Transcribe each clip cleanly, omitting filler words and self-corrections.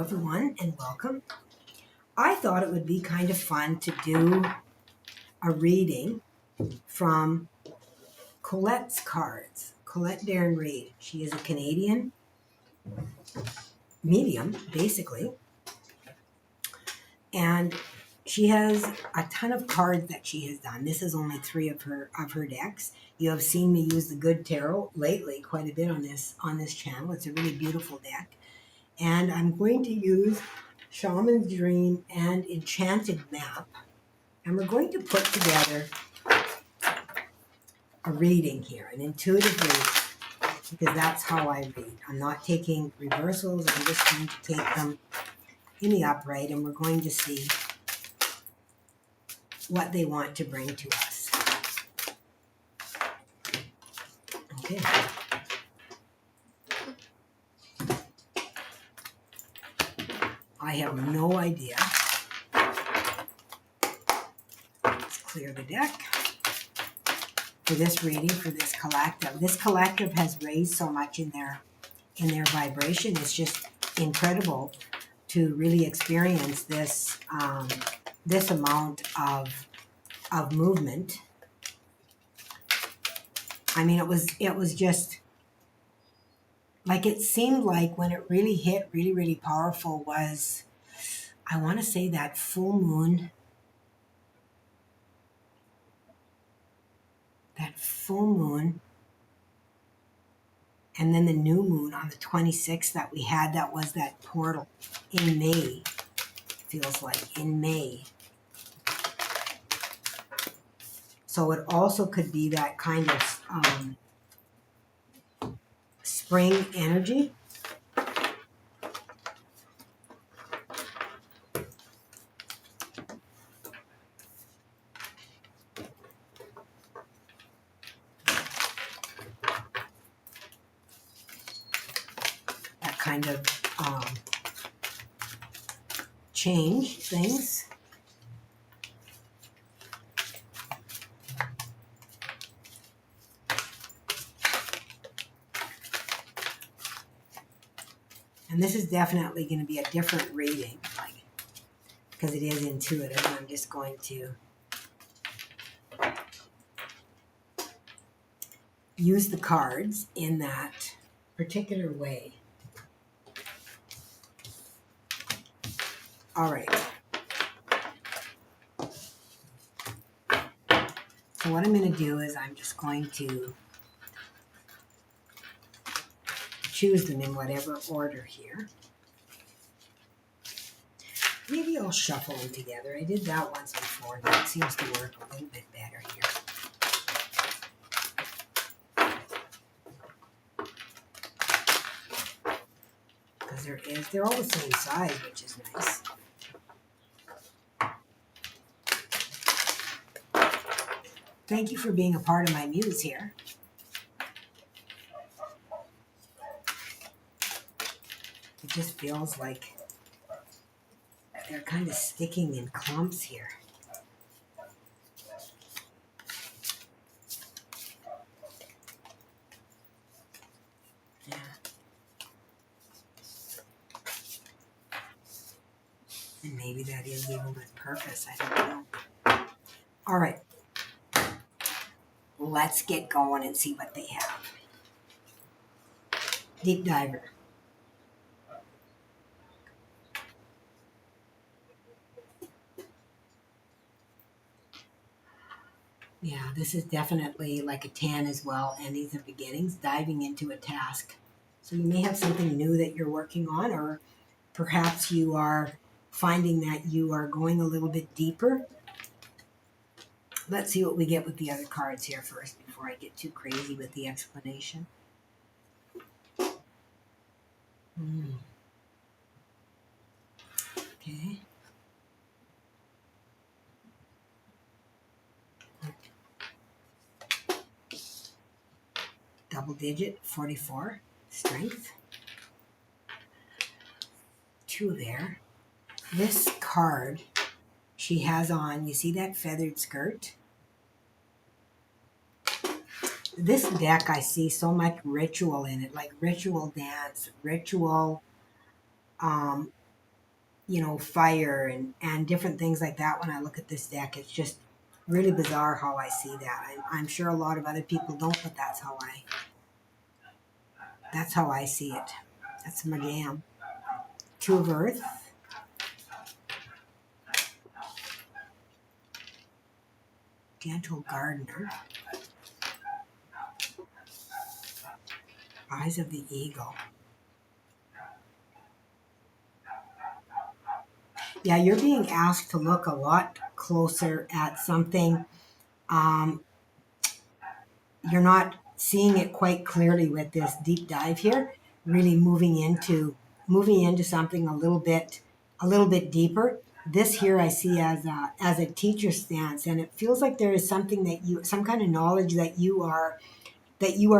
Everyone, and welcome. I thought it would be kind of fun to do a reading from Colette's cards. Colette Darren Reed. She is a Canadian medium, basically, and she has a ton of cards that she has done. This is only three of her decks. You have seen me use the Good Tarot lately quite a bit on this channel. It's a really beautiful deck, and I'm going to use Shaman's Dream and Enchanted Map. And we're going to put together a reading here, an intuitive reading, because that's how I read. I'm not taking reversals, I'm just going to take them in the upright, and we're going to see what they want to bring to us. Okay. I have no idea. Let's clear the deck. For this reading, for this collective. This collective has raised so much in their vibration. It's just incredible to really experience this this amount of movement. I mean, it was just like, it seemed like when it really hit really powerful was, I want to say, that full moon. And then the new moon on the 26th that we had, that was that portal in May. Feels like in May. So it also could be that kind of spring energy. That kind of change things. And this is definitely going to be a different reading, because it is intuitive. I'm just going to use the cards in that particular way. All right. So what I'm going to do is I'm just going to choose them in whatever order here. Maybe I'll shuffle them together. I did that once before. That seems to work a little bit better here. Because they're all the same size, which is nice. Thank you for being a part of my muse here. It just feels like they're kind of sticking in clumps here. Yeah. And maybe that is even with purpose. I don't know. All right. Let's get going and see what they have. Deep diver. Yeah, this is definitely like a 10 as well. Endings and beginnings, diving into a task. So you may have something new that you're working on, or perhaps you are finding that you are going a little bit deeper. Let's see what we get with the other cards here first before I get too crazy with the explanation. Okay. Double digit, 44, strength. 2 there. This card she has on, you see that feathered skirt? This deck, I see so much ritual in it, like ritual dance, ritual fire and different things like that when I look at this deck. It's just really bizarre how I see that. I'm sure a lot of other people don't, but that's how I see it. That's my jam. Two of Earth, Gentle Gardener, Eyes of the Eagle. Yeah, you're being asked to look a lot closer at something. Um, you're not seeing it quite clearly with this deep dive here. Really moving into something a little bit deeper. This here I see as a teacher stance, and it feels like there is something some kind of knowledge that you are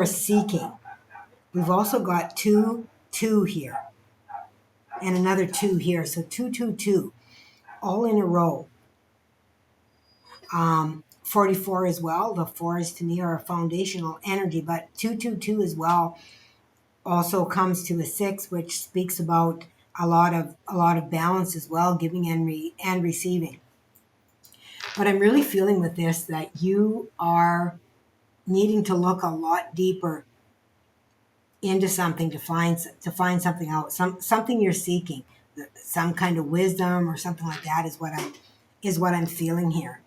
seeking. We've also got two here, and another two here, so two, all in a row. 44 as well. The fours to me are a foundational energy, but 222 as well also comes to a 6, which speaks about a lot of balance as well, giving and receiving. But I'm really feeling with this that you are needing to look a lot deeper into something to find something out, something you're seeking, some kind of wisdom or something like that is what I'm feeling here.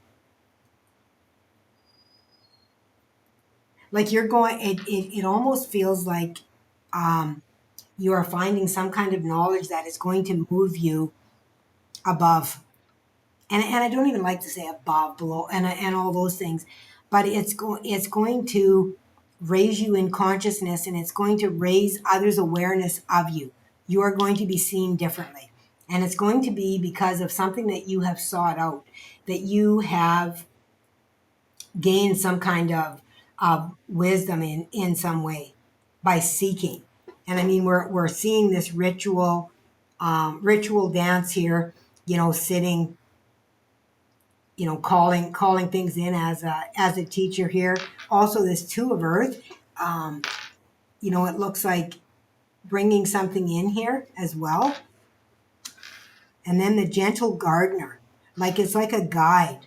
Like you're going, it almost feels like you are finding some kind of knowledge that is going to move you above. And I don't even like to say above, below, and all those things, but it's going to raise you in consciousness, and it's going to raise others' awareness of you. You are going to be seen differently. And it's going to be because of something that you have sought out, that you have gained some kind of wisdom in some way by seeking. And I mean, we're seeing this ritual dance here, sitting, calling things in as a teacher here. Also, this two of Earth, it looks like bringing something in here as well. And then the Gentle Gardener, like it's like a guide.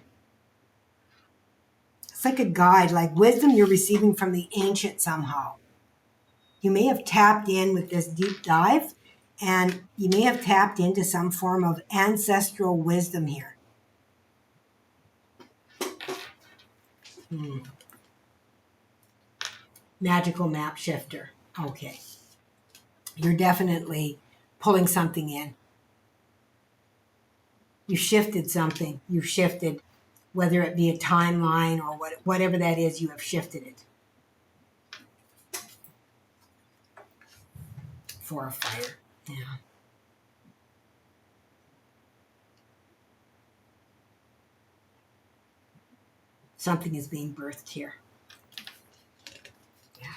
It's like a guide, like wisdom you're receiving from the ancient somehow. You may have tapped in with this deep dive, and you may have tapped into some form of ancestral wisdom here. Magical map shifter. Okay. You're definitely pulling something in. You shifted something. You've shifted, whether it be a timeline or whatever that is, you have shifted it. For a fire. Yeah. Something is being birthed here. Yeah.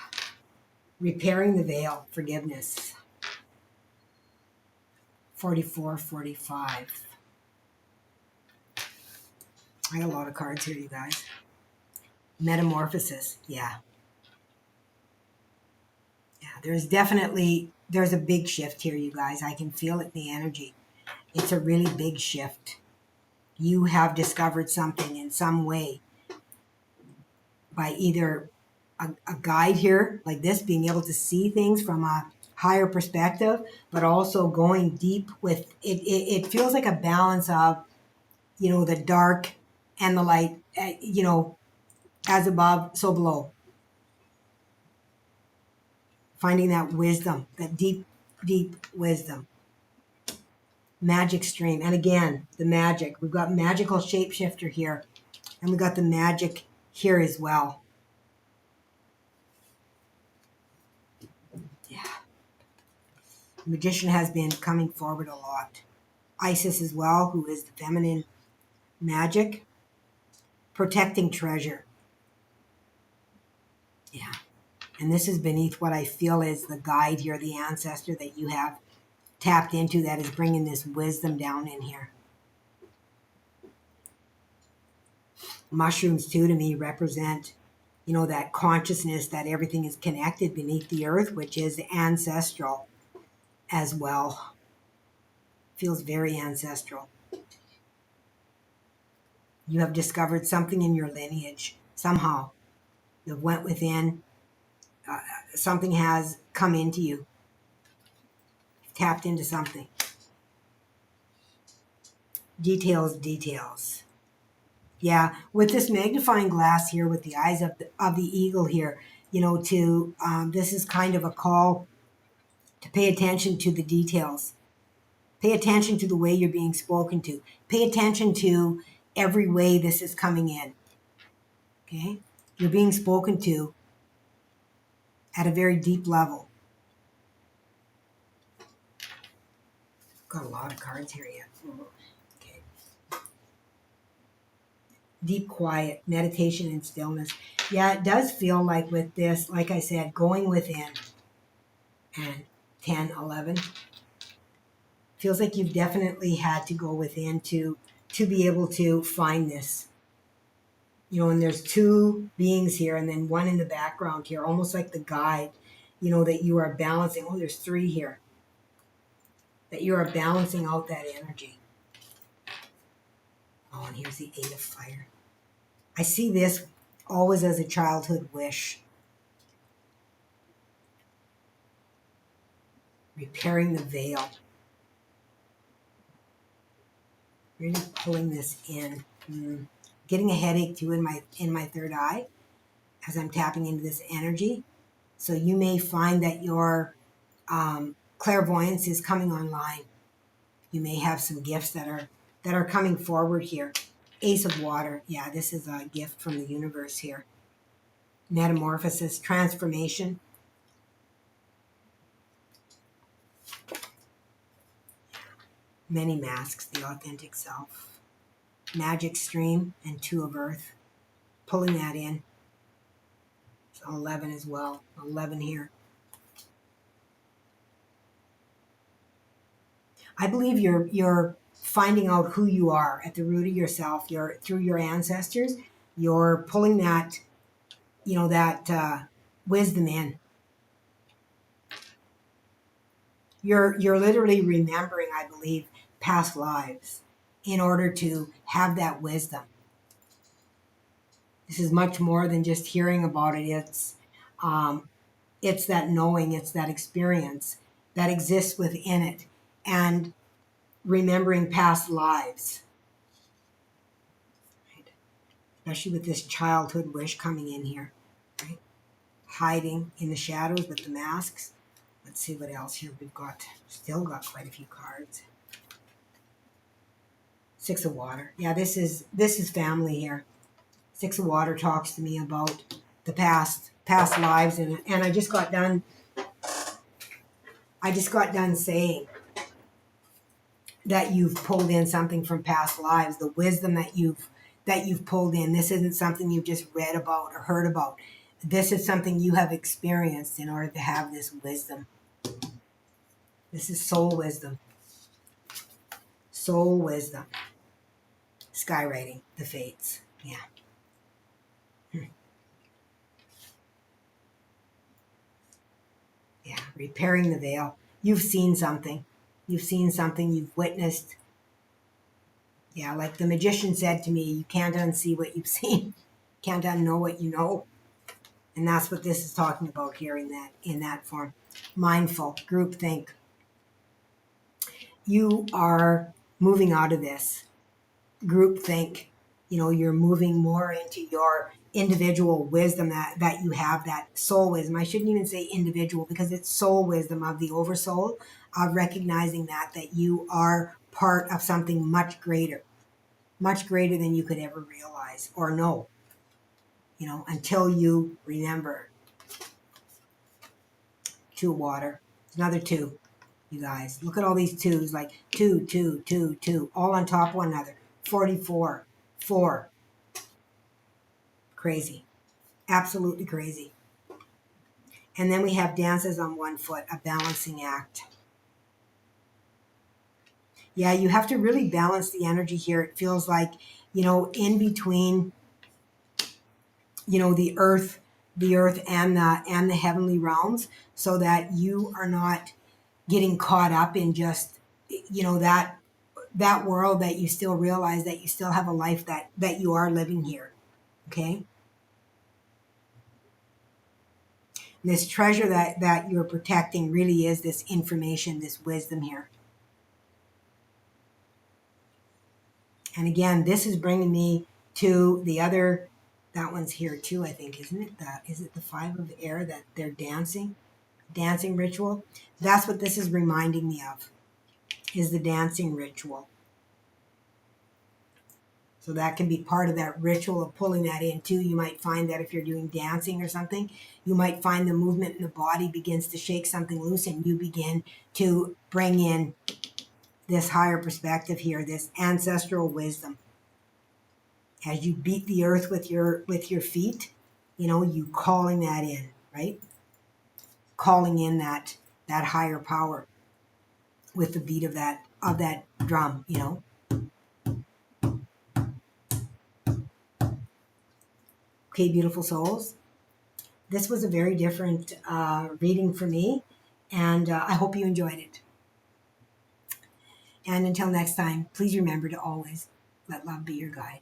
Repairing the veil, forgiveness. 44, 45. I got a lot of cards here, you guys. Metamorphosis, yeah. Yeah, there's a big shift here, you guys. I can feel it in the energy. It's a really big shift. You have discovered something in some way by either a guide here, like this, being able to see things from a higher perspective, but also going deep with it. It feels like a balance of, the dark and the light, as above, so below. Finding that wisdom, that deep, deep wisdom. Magic stream. And again, the magic. We've got magical shapeshifter here. And we've got the magic here as well. Yeah. The magician has been coming forward a lot. Isis as well, who is the feminine magic. Protecting treasure. Yeah. And this is beneath what I feel is the guide here, the ancestor that you have tapped into that is bringing this wisdom down in here. Mushrooms, too, to me represent, that consciousness that everything is connected beneath the earth, which is ancestral as well. Feels very ancestral. You have discovered something in your lineage somehow. You went within. Uh, Something has come into you, tapped into something. Details, details. Yeah, with this magnifying glass here, with the eyes of the eagle here, to this is kind of a call to pay attention to the details. Pay attention to the way you're being spoken to. Pay attention to every way this is coming in. Okay, you're being spoken to at a very deep level. Got a lot of cards here yet. Okay. Deep quiet, meditation and stillness. Yeah, it does feel like with this, like I said, going within. And 10, 11. Feels like you've definitely had to go within to be able to find this. And there's two beings here and then one in the background here, almost like the guide, that you are balancing. Oh, there's three here. That you are balancing out that energy. Oh, and here's the 8 of fire. I see this always as a childhood wish. Repairing the veil. Really pulling this in. Getting a headache too in my third eye as I'm tapping into this energy. So you may find that your clairvoyance is coming online. You may have some gifts that are coming forward here. Ace of water. Yeah, this is a gift from the universe here. Metamorphosis, transformation. Many masks, the authentic self. Magic stream and 2 of earth. Pulling that in. So 11 as well. 11 here. I believe you're finding out who you are at the root of yourself. You're through your ancestors. You're pulling that, that wisdom in. You're literally remembering, I believe, past lives in order to have that wisdom. This is much more than just hearing about it. It's that knowing, it's that experience that exists within it, and remembering past lives. Right? Especially with this childhood wish coming in here, right? Hiding in the shadows with the masks. Let's see what else here we've got. Still got quite a few cards. 6 of water. Yeah, this is family here. 6 of water talks to me about the past lives, and I just got done saying that you've pulled in something from past lives, the wisdom that you've pulled in. This isn't something you've just read about or heard about. This is something you have experienced in order to have this wisdom. This is soul wisdom. Soul wisdom. Skywriting the fates. Yeah. Yeah. Repairing the veil. You've seen something. You've seen something. You've witnessed. Yeah. Like the magician said to me, you can't unsee what you've seen. Can't unknow what you know. And that's what this is talking about here in that form. Mindful, groupthink. You are moving out of this groupthink. You're moving more into your individual wisdom that you have, that soul wisdom. I shouldn't even say individual because it's soul wisdom of the oversoul, of recognizing that you are part of something much greater than you could ever realize or know, until you remember. 2 water. Another 2. You guys, look at all these 2s, like 2, 2, 2, 2, all on top of one another. 44, 4. Crazy. Absolutely crazy. And then we have dances on 1 foot, a balancing act. Yeah, you have to really balance the energy here. It feels like, in between, the earth and the heavenly realms, so that you are not getting caught up in just that world, that you still realize that you still have a life that you are living here. Okay. This treasure that you're protecting really is this information, this wisdom here. And again, this is bringing me to the other, that one's here too, I think, isn't it? Is it the five of air that they're dancing ritual? That's what this is reminding me of, is the dancing ritual. So that can be part of that ritual of pulling that in too. You might find that if you're doing dancing or something, you might find the movement in the body begins to shake something loose, and you begin to bring in this higher perspective here, this ancestral wisdom. As you beat the earth with your feet, you calling that in, right? Calling in that higher power with the beat of that drum. Okay, beautiful souls. This was a very different reading for me, and I hope you enjoyed it. And until next time, please remember to always let love be your guide.